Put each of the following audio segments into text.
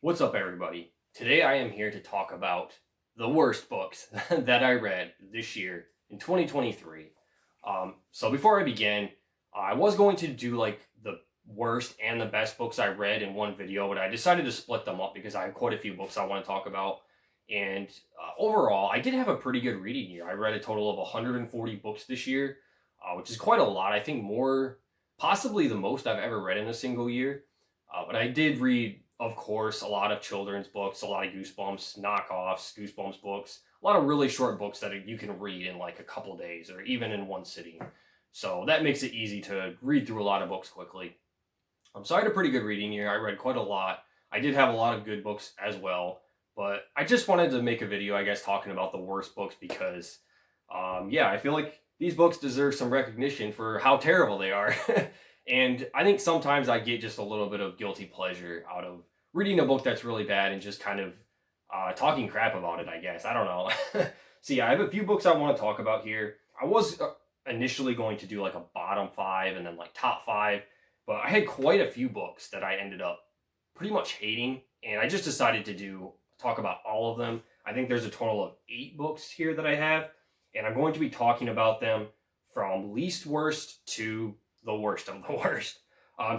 What's up, everybody? Today I am here to talk about the worst books that I read this year in 2023. So before I begin, I was going to do like the worst and the best books I read in one video, but I decided to split them up because I have quite a few books I want to talk about. And overall, I did have a pretty good reading year. I read a total of 140 books this year, which is quite a lot. I think more, possibly the most I've ever read in a single year. But I did read, of course, a lot of children's books, a lot of Goosebumps knockoffs, Goosebumps books, a lot of really short books that you can read in like a couple days or even in one sitting. So that makes it easy to read through a lot of books quickly. So I had a pretty good reading year. I read quite a lot. I did have a lot of good books as well, but I just wanted to make a video, I guess, talking about the worst books because, yeah, I feel like these books deserve some recognition for how terrible they are. And I think sometimes I get just a little bit of guilty pleasure out of reading a book that's really bad and just kind of talking crap about it, I guess. I don't know. So, yeah, I have a few books I want to talk about here. I was initially going to do like a bottom five and then like top five, but I had quite a few books that I ended up pretty much hating, and I just decided to talk about all of them. I think there's a total of 8 books here that I have, and I'm going to be talking about them from least worst to the worst of the worst.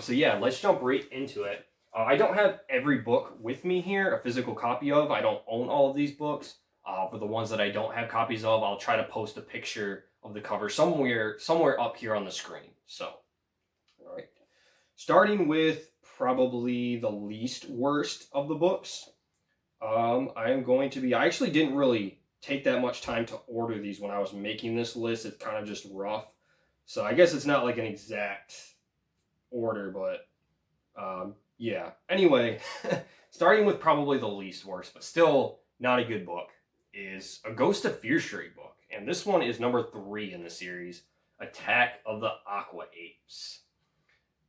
So yeah, let's jump right into it. I don't have every book with me here, a physical copy of. I don't own all of these books. For the ones that I don't have copies of, I'll try to post a picture of the cover somewhere up here on the screen. So, all right. Starting with probably the least worst of the books, I am going to be. I actually didn't really take that much time to order these when I was making this list. It's kind of just rough. So I guess it's not like an exact order, but yeah. Anyway, starting with probably the least worst, but still not a good book, is A Ghost of Fear Street book. And this one is number 3 in the series, Attack of the Aqua Apes.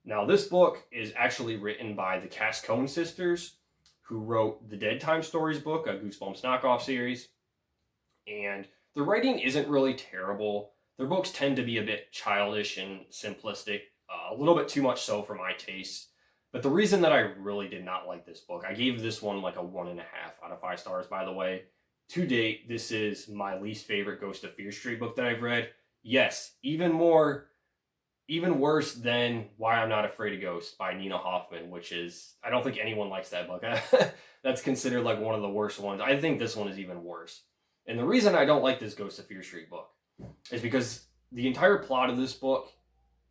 Now, this book is actually written by the Cascone sisters, who wrote the Dead Time Stories book, a Goosebumps knockoff series. And the writing isn't really terrible. Their books tend to be a bit childish and simplistic, a little bit too much so for my taste. But the reason that I really did not like this book, I gave this one like a 1.5 out of 5 stars, by the way. To date, this is my least favorite Ghost of Fear Street book that I've read. Yes, even worse than Why I'm Not Afraid of Ghosts by Nina Hoffman, which is, I don't think anyone likes that book. That's considered like one of the worst ones. I think this one is even worse. And the reason I don't like this Ghost of Fear Street book is because the entire plot of this book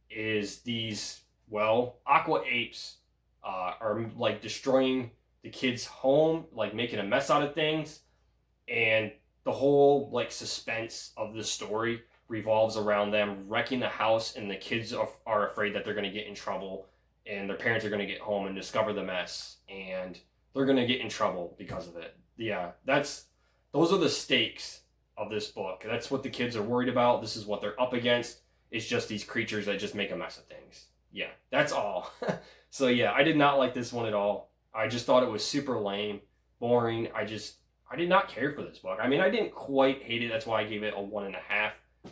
is these, well, Aqua Apes are like destroying the kid's home, like making a mess out of things, and the whole like suspense of the story revolves around them wrecking the house, and the kids are afraid that they're going to get in trouble, and their parents are going to get home and discover the mess, and they're going to get in trouble because of it. Yeah, those are the stakes of this book. That's what the kids are worried about. This is what they're up against. It's just these creatures that just make a mess of things. Yeah, that's all. So yeah, I did not like this one at all. I just thought it was super lame, boring. I did not care for this book. I mean, I didn't quite hate it. That's why I gave it a 1.5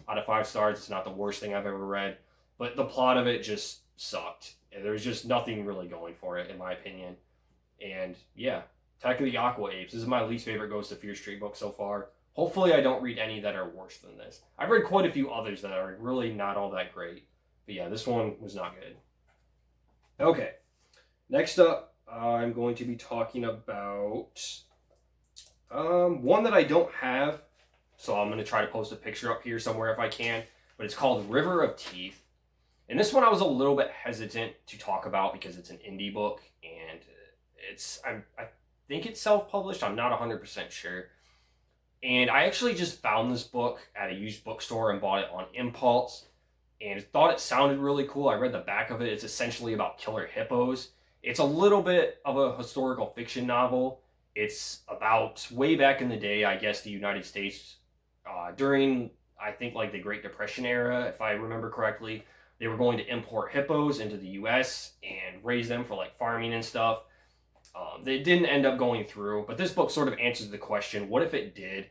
out of 5 stars. It's not the worst thing I've ever read, but the plot of it just sucked. There was just nothing really going for it, in my opinion. And yeah, Attack of the Aqua Apes. This is my least favorite Ghost of Fear Street book so far. Hopefully I don't read any that are worse than this. I've read quite a few others that are really not all that great. But yeah, this one was not good. Okay, next up, I'm going to be talking about one that I don't have. So I'm going to try to post a picture up here somewhere if I can. But it's called River of Teeth. And this one I was a little bit hesitant to talk about because it's an indie book. And I think it's self-published. I'm not 100% sure. And I actually just found this book at a used bookstore and bought it on impulse. And thought it sounded really cool. I read the back of it. It's essentially about killer hippos. It's a little bit of a historical fiction novel. It's about way back in the day, I guess, the United States, during, I think, like the Great Depression era, if I remember correctly. They were going to import hippos into the U.S. and raise them for like farming and stuff. They didn't end up going through, but this book sort of answers the question, what if it did?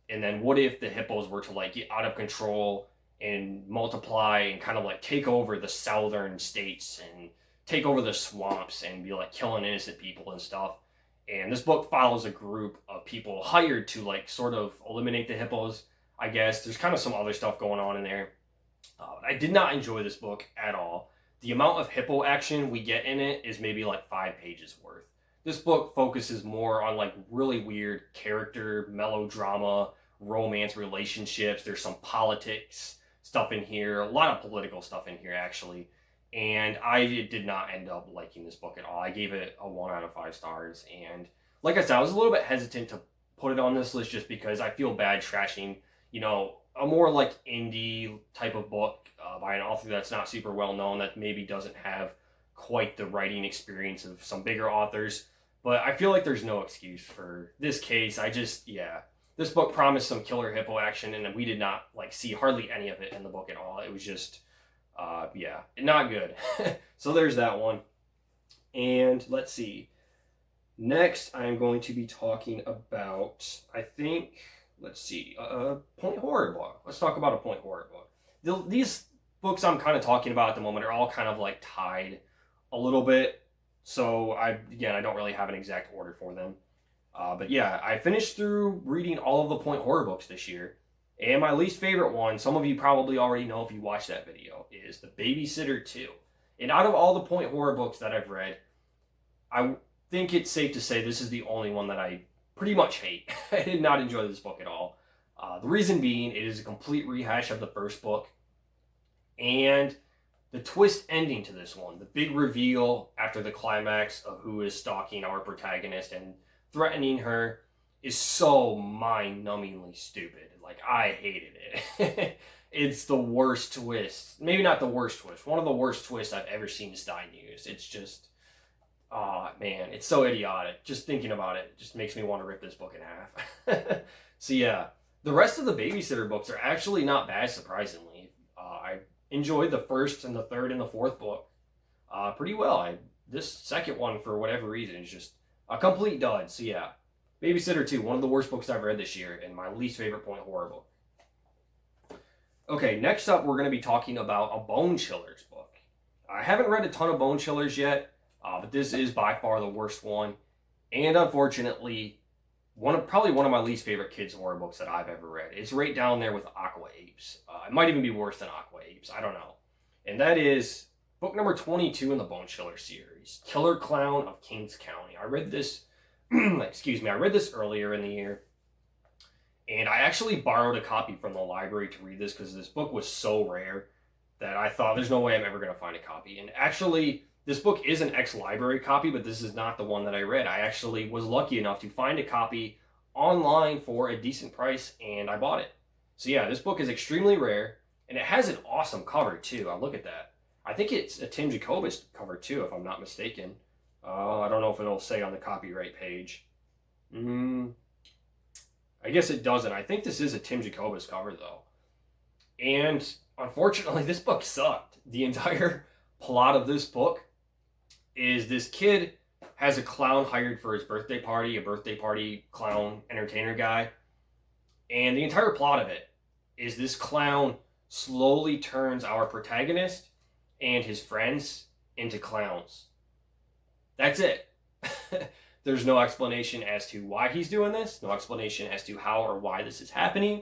And then what if the hippos were to like get out of control and multiply and kind of like take over the southern states and take over the swamps and be like killing innocent people and stuff? And this book follows a group of people hired to like sort of eliminate the hippos, I guess. There's kind of some other stuff going on in there. I did not enjoy this book at all. The amount of hippo action we get in it is maybe like 5 pages worth. This book focuses more on like really weird character, melodrama, romance relationships. There's some politics stuff in here, a lot of political stuff in here actually. And I did not end up liking this book at all. I gave it a 1 out of 5 stars. And like I said, I was a little bit hesitant to put it on this list just because I feel bad trashing, a more like indie type of book by an author that's not super well known, that maybe doesn't have quite the writing experience of some bigger authors. But I feel like there's no excuse for this case. This book promised some killer hippo action, and we did not like see hardly any of it in the book at all. It was just, not good. So there's that one. And let's see. Next, I'm going to be talking about, point horror book. Let's talk about a point horror book. These books I'm kind of talking about at the moment are all kind of like tied a little bit. So I don't really have an exact order for them. But yeah, I finished through reading all of the point horror books this year. And my least favorite one, some of you probably already know if you watched that video, is The Babysitter 2. And out of all the point horror books that I've read, I think it's safe to say this is the only one that I pretty much hate. I did not enjoy this book at all. The reason being, it is a complete rehash of the first book. And the twist ending to this one, the big reveal after the climax of who is stalking our protagonist and threatening her, is so mind-numbingly stupid. Like, I hated it. It's the worst twist. Maybe not the worst twist. One of the worst twists I've ever seen Stein use. It's just, man, it's so idiotic. Just thinking about it just makes me want to rip this book in half. So yeah, the rest of the Babysitter books are actually not bad, surprisingly. I enjoyed the first and the third and the fourth book pretty well. This second one, for whatever reason, is just a complete dud. So yeah, Babysitter 2, one of the worst books I've read this year, and my least favorite point horror book. Okay, next up we're going to be talking about a Bone Chillers book. I haven't read a ton of Bone Chillers yet, but this is by far the worst one, and unfortunately, probably one of my least favorite kids horror books that I've ever read. It's right down there with Aqua Apes. It might even be worse than Aqua Apes, I don't know. And that is book number 22 in the Bone Chiller series, Killer Clown of Kings County. I read this I read this earlier in the year, and I actually borrowed a copy from the library to read this because this book was so rare that I thought there's no way I'm ever going to find a copy. And actually, this book is an ex-library copy, but this is not the one that I read. I actually was lucky enough to find a copy online for a decent price, and I bought it. So yeah, this book is extremely rare, and it has an awesome cover too. Look at that. I think it's a Tim Jacobus cover too, if I'm not mistaken. I don't know if it'll say on the copyright page. I guess it doesn't. I think this is a Tim Jacobus cover though. And unfortunately, this book sucked. The entire plot of this book is this kid has a clown hired for his birthday party, a birthday party clown entertainer guy. And the entire plot of it is this clown slowly turns our protagonist and his friends into clowns. That's it. There's no explanation as to why he's doing this, no explanation as to how or why this is happening.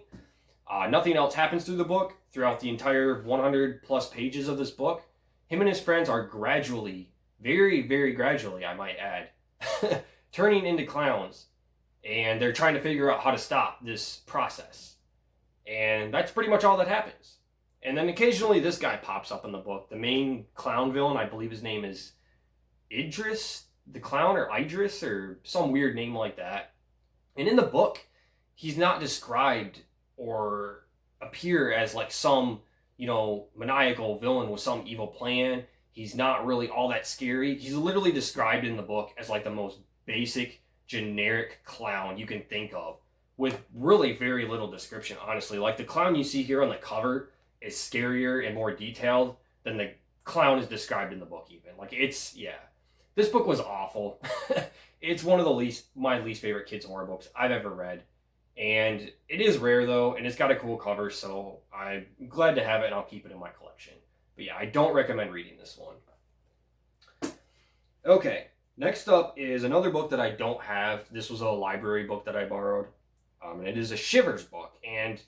Nothing else happens through the book. Throughout the entire 100 plus pages of this book, him and his friends are gradually, very, very gradually, I might add, turning into clowns. And they're trying to figure out how to stop this process. And that's pretty much all that happens. And then occasionally this guy pops up in the book. The main clown villain, I believe his name is Idris the Clown, or Idris, or some weird name like that. And in the book, he's not described or appear as like some, maniacal villain with some evil plan. He's not really all that scary. He's literally described in the book as like the most basic, generic clown you can think of, with really very little description, honestly. Like the clown you see here on the cover is scarier and more detailed than the clown is described in the book even. This book was awful. It's one of my least favorite kids horror books I've ever read. And it is rare though, and it's got a cool cover, so I'm glad to have it and I'll keep it in my collection. But yeah, I don't recommend reading this one. Okay, Next up is another book that I don't have. This was a library book that I borrowed. And it is a Shivers book, and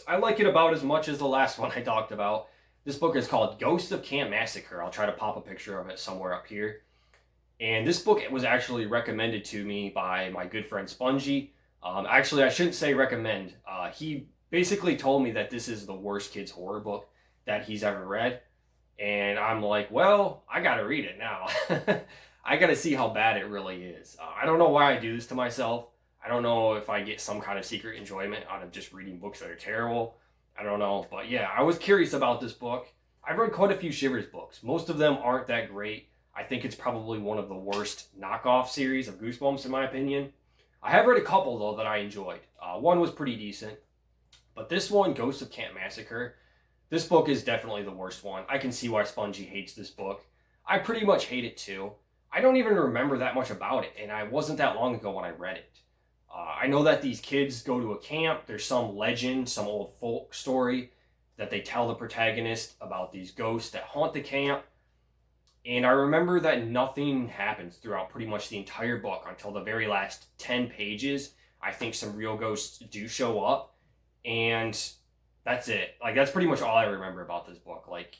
I like it about as much as the last one I talked about. This book is called Ghost of Camp Massacre. I'll try to pop a picture of it somewhere up here. And this book was actually recommended to me by my good friend Spongy. Actually, I shouldn't say recommend. He basically told me that this is the worst kids horror book that he's ever read. And I'm like, well, I gotta read it now. I gotta see how bad it really is. I don't know why I do this to myself. I don't know if I get some kind of secret enjoyment out of just reading books that are terrible. I don't know. But yeah, I was curious about this book. I've read quite a few Shivers books. Most of them aren't that great. I think it's probably one of the worst knockoff series of Goosebumps in my opinion. I have read a couple though that I enjoyed. One was pretty decent. But this one, Ghost of Camp Massacre, this book is definitely the worst one. I can see why Spongy hates this book. I pretty much hate it too. I don't even remember that much about it, and I wasn't that long ago when I read it. I know that these kids go to a camp. There's some legend, some old folk story that they tell the protagonist about these ghosts that haunt the camp. And I remember that nothing happens throughout pretty much the entire book until the very last 10 pages. I think some real ghosts do show up, and that's it. Like, that's pretty much all I remember about this book. Like,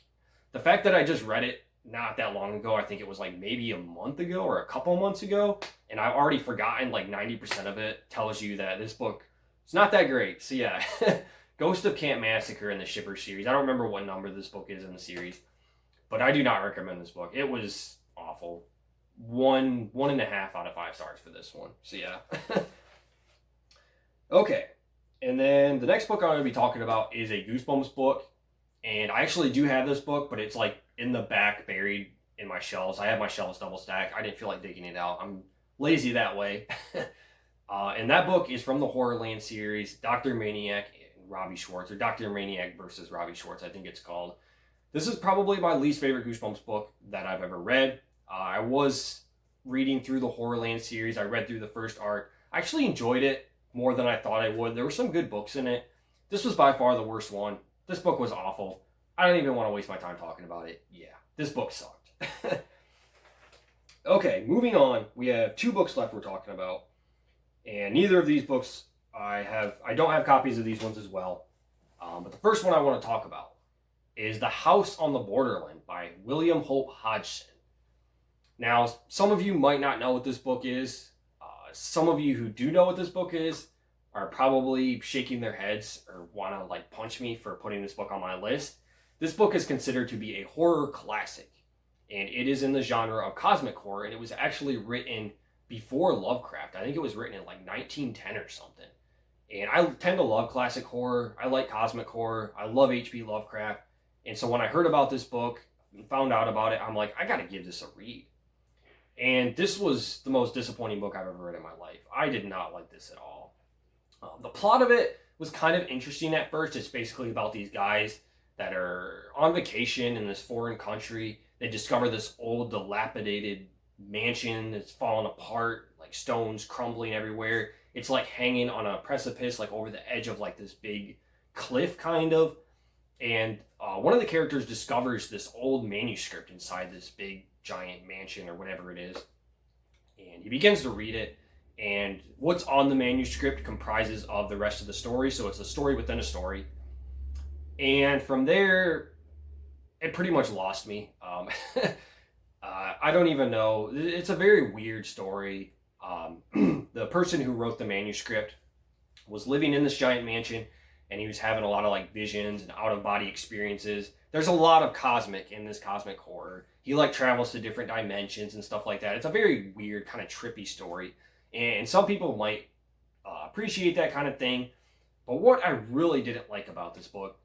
the fact that I just read it not that long ago, I think it was like maybe a month ago or a couple months ago, and I've already forgotten like 90% of it, tells you that this book is not that great. So yeah, Ghost of Camp Massacre in the Shipper series. I don't remember what number this book is in the series, but I do not recommend this book. It was awful. 1.5 out of 5 stars for this one. So yeah. Okay, and then the next book I'm going to be talking about is a Goosebumps book, and I actually do have this book, but it's like in the back, buried in my shelves. I have my shelves double stacked. I didn't feel like digging it out. I'm lazy that way. And that book is from the Horrorland series, Dr. Maniac and Robbie Schwartz, or Dr. Maniac versus Robbie Schwartz, I think it's called. This is probably my least favorite Goosebumps book that I've ever read. I was reading through the Horrorland series. I read through the first arc. I actually enjoyed it more than I thought I would. There were some good books in it. This was by far the worst one. This book was awful. I don't even want to waste my time talking about it. Yeah, this book sucked. Okay, moving on. We have 2 books left we're talking about. And neither of these books I don't have copies of these ones as well. But the first one I want to talk about is The House on the Borderland by William Hope Hodgson. Now, some of you might not know what this book is. Some of you who do know what this book is are probably shaking their heads or want to like punch me for putting this book on my list. This book is considered to be a horror classic, and it is in the genre of cosmic horror, and it was actually written before Lovecraft. I think it was written in like 1910 or something. And I tend to love classic horror. I like cosmic horror. I love H.P. Lovecraft. And so when I heard about this book and found out about it, I'm like, I gotta give this a read. And this was the most disappointing book I've ever read in my life. I did not like this at all. The plot of it was kind of interesting at first. It's basically about these guys that are on vacation in this foreign country. They discover this old, dilapidated mansion that's fallen apart, like stones crumbling everywhere. It's like hanging on a precipice, like over the edge of like this big cliff kind of. And one of the characters discovers this old manuscript inside this big giant mansion or whatever it is. And he begins to read it. And what's on the manuscript comprises of the rest of the story. So it's a story within a story. And from there, it pretty much lost me. I don't even know. It's a very weird story. The person who wrote the manuscript was living in this giant mansion, and he was having a lot of like visions and out-of-body experiences. There's a lot of cosmic in this cosmic horror. He like travels to different dimensions and stuff like that. It's a very weird, kind of trippy story. And some people might appreciate that kind of thing. But what I really didn't like about this book,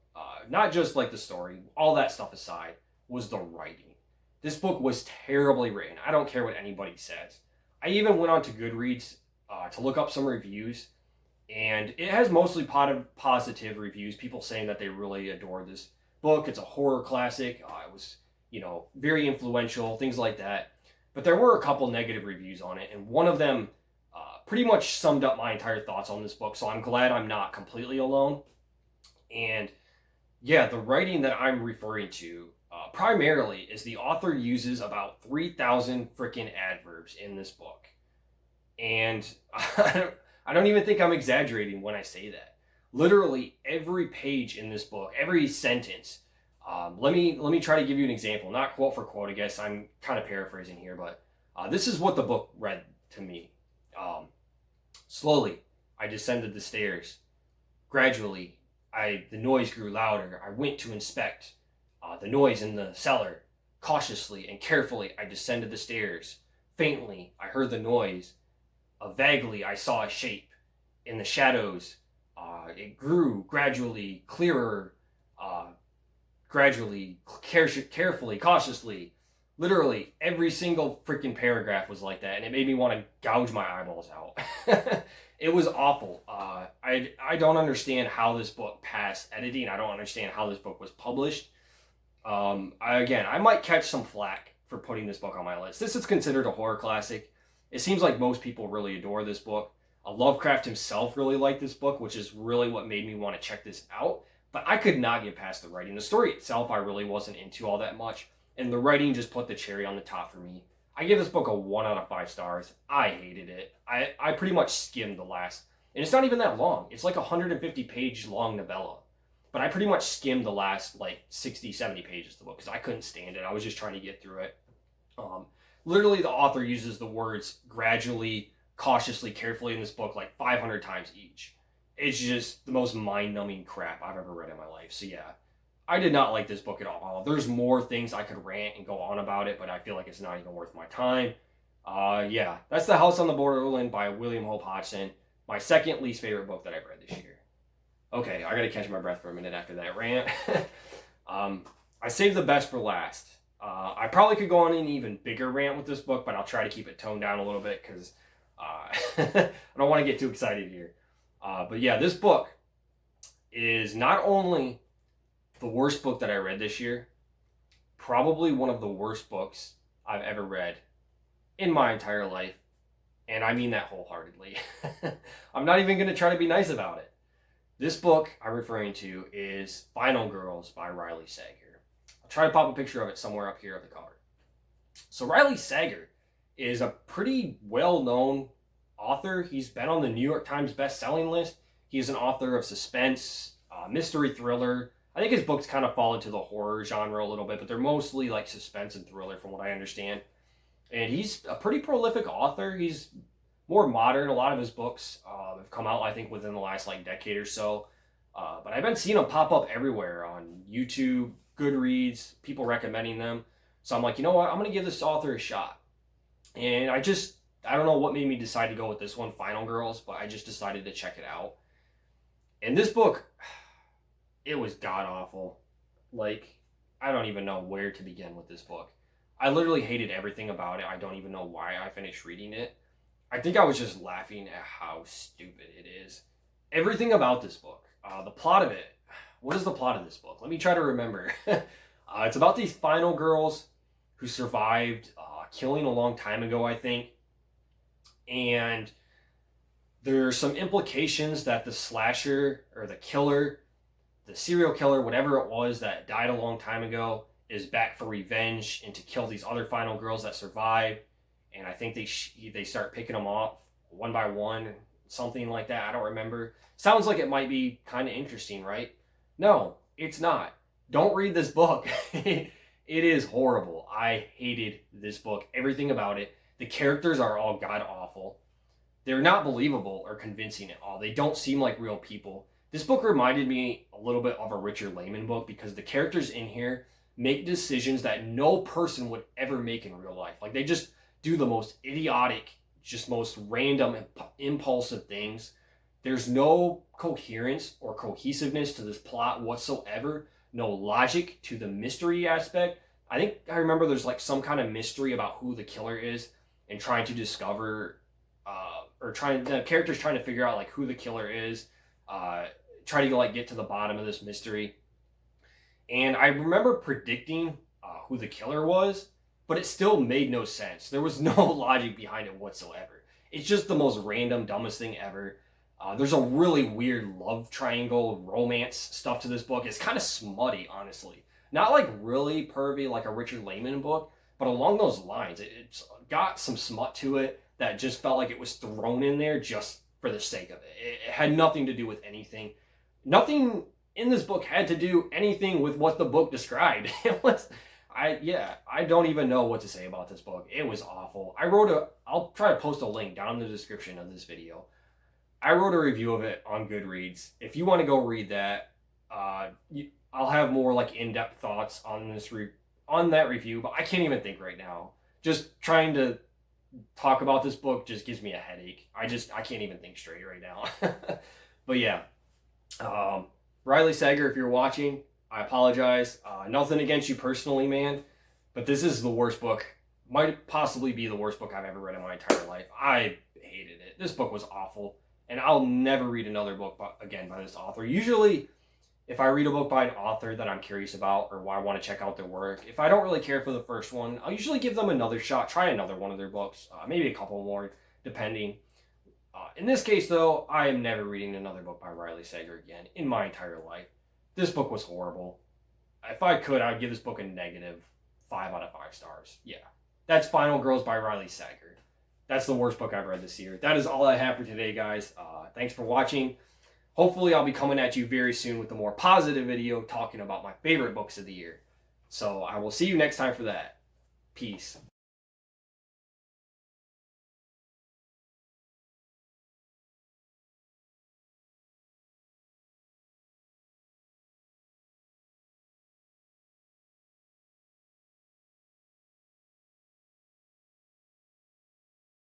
not just like the story, all that stuff aside, was the writing. This book was terribly written. I don't care what anybody says. I even went on to Goodreads to look up some reviews, and it has mostly positive reviews, people saying that they really adore this book. It's a horror classic. It was, very influential, things like that. But there were a couple negative reviews on it, and one of them pretty much summed up my entire thoughts on this book, so I'm glad I'm not completely alone. And yeah, the writing that I'm referring to primarily is the author uses about 3,000 freaking adverbs in this book. And I don't even think I'm exaggerating when I say that. Literally every page in this book, every sentence. Let me try to give you an example. Not quote for quote, I guess. I'm kind of paraphrasing here, but this is what the book read to me. Slowly, I descended the stairs. Gradually, the noise grew louder. I went to inspect the noise in the cellar. Cautiously and carefully, I descended the stairs. Faintly, I heard the noise. Vaguely, I saw a shape in the shadows. It grew gradually clearer, carefully, cautiously. Literally, every single freaking paragraph was like that, and it made me want to gouge my eyeballs out. It was awful. I don't understand how this book passed editing. I don't understand how this book was published. I might catch some flack for putting this book on my list. This is considered a horror classic. It seems like most people really adore this book. Lovecraft himself really liked this book, which is really what made me want to check this out. But I could not get past the writing. The story itself, I really wasn't into all that much. And the writing just put the cherry on the top for me. I give this book a 1 out of 5 stars. I hated it. I pretty much skimmed the last. And it's not even that long. It's like a 150-page long novella. But I pretty much skimmed the last like 60, 70 pages of the book because I couldn't stand it. I was just trying to get through it. Literally, the author uses the words gradually, cautiously, carefully in this book like 500 times each. It's just the most mind-numbing crap I've ever read in my life. So yeah, I did not like this book at all. There's more things I could rant and go on about it, but I feel like it's not even worth my time. Yeah, that's The House on the Borderland by William Hope Hodgson. My second least favorite book that I've read this year. Okay, I gotta catch my breath for a minute after that rant. I saved the best for last. I probably could go on an even bigger rant with this book, but I'll try to keep it toned down a little bit because I don't want to get too excited here. But yeah, this book is not only the worst book that I read this year, probably one of the worst books I've ever read in my entire life. And I mean that wholeheartedly. I'm not even going to try to be nice about it. This book I'm referring to is Final Girls by Riley Sager. I'll try to pop a picture of it somewhere up here of the cover. So Riley Sager is a pretty well-known author. He's been on the New York Times best-selling list. He's an author of suspense, mystery thriller. I think his books kind of fall into the horror genre a little bit, but they're mostly like suspense and thriller from what I understand. And he's a pretty prolific author. He's more modern. A lot of his books have come out, I think, within the last like decade or so. But I've been seeing them pop up everywhere on YouTube, Goodreads, people recommending them. So I'm like, you know what? I'm going to give this author a shot. And I don't know what made me decide to go with this one, Final Girls, but I just decided to check it out. And this book, it was god-awful. Like, I don't even know where to begin with this book. I literally hated everything about it. I don't even know why I finished reading it. I think I was just laughing at how stupid it is. Everything about this book, the plot of it. What is the plot of this book? Let me try to remember. It's about these final girls who survived killing a long time ago, I think. And there's some implications that the slasher or the killer, the serial killer, whatever it was that died a long time ago, is back for revenge and to kill these other final girls that survived. And I think they start picking them off one by one, something like that. I don't remember. Sounds like it might be kind of interesting, right? No, it's not. Don't read this book. It is horrible. I hated this book. Everything about it. The characters are all god-awful. They're not believable or convincing at all. They don't seem like real people. This book reminded me a little bit of a Richard Lehman book because the characters in here make decisions that no person would ever make in real life. Like, they just do the most idiotic, just most random, impulsive things. There's no coherence or cohesiveness to this plot whatsoever. No logic to the mystery aspect. I remember there's like some kind of mystery about who the killer is and trying to discover, the characters trying to figure out like who the killer is, trying to like get to the bottom of this mystery. And I remember predicting who the killer was, but it still made no sense. There was no logic behind it whatsoever. It's just the most random, dumbest thing ever. There's a really weird love triangle romance stuff to this book. It's kind of smutty, honestly. Not like really pervy like a Richard Lehman book, but along those lines. It's got some smut to it that just felt like it was thrown in there just for the sake of it. It had nothing to do with anything. Nothing in this book had to do anything with what the book described. It was, I don't even know what to say about this book. It was awful. I'll try to post a link down in the description of this video. I wrote a review of it on Goodreads. If you want to go read that, I'll have more like in-depth thoughts on on that review, but I can't even think right now. Just trying to talk about this book just gives me a headache. I can't even think straight right now. But yeah, Riley Sager, if you're watching, I apologize. Nothing against you personally, man, but this is the worst book. Might possibly be the worst book I've ever read in my entire life. I hated it. This book was awful, and I'll never read another book again by this author. Usually, if I read a book by an author that I'm curious about or I want to check out their work, if I don't really care for the first one, I'll usually give them another shot, try another one of their books, maybe a couple more, depending. In this case, though, I am never reading another book by Riley Sager again in my entire life. This book was horrible. If I could, I'd give this book a negative 5 out of 5 stars. Yeah. That's Final Girls by Riley Sager. That's the worst book I've read this year. That is all I have for today, guys. Thanks for watching. Hopefully, I'll be coming at you very soon with a more positive video talking about my favorite books of the year. So I will see you next time for that. Peace.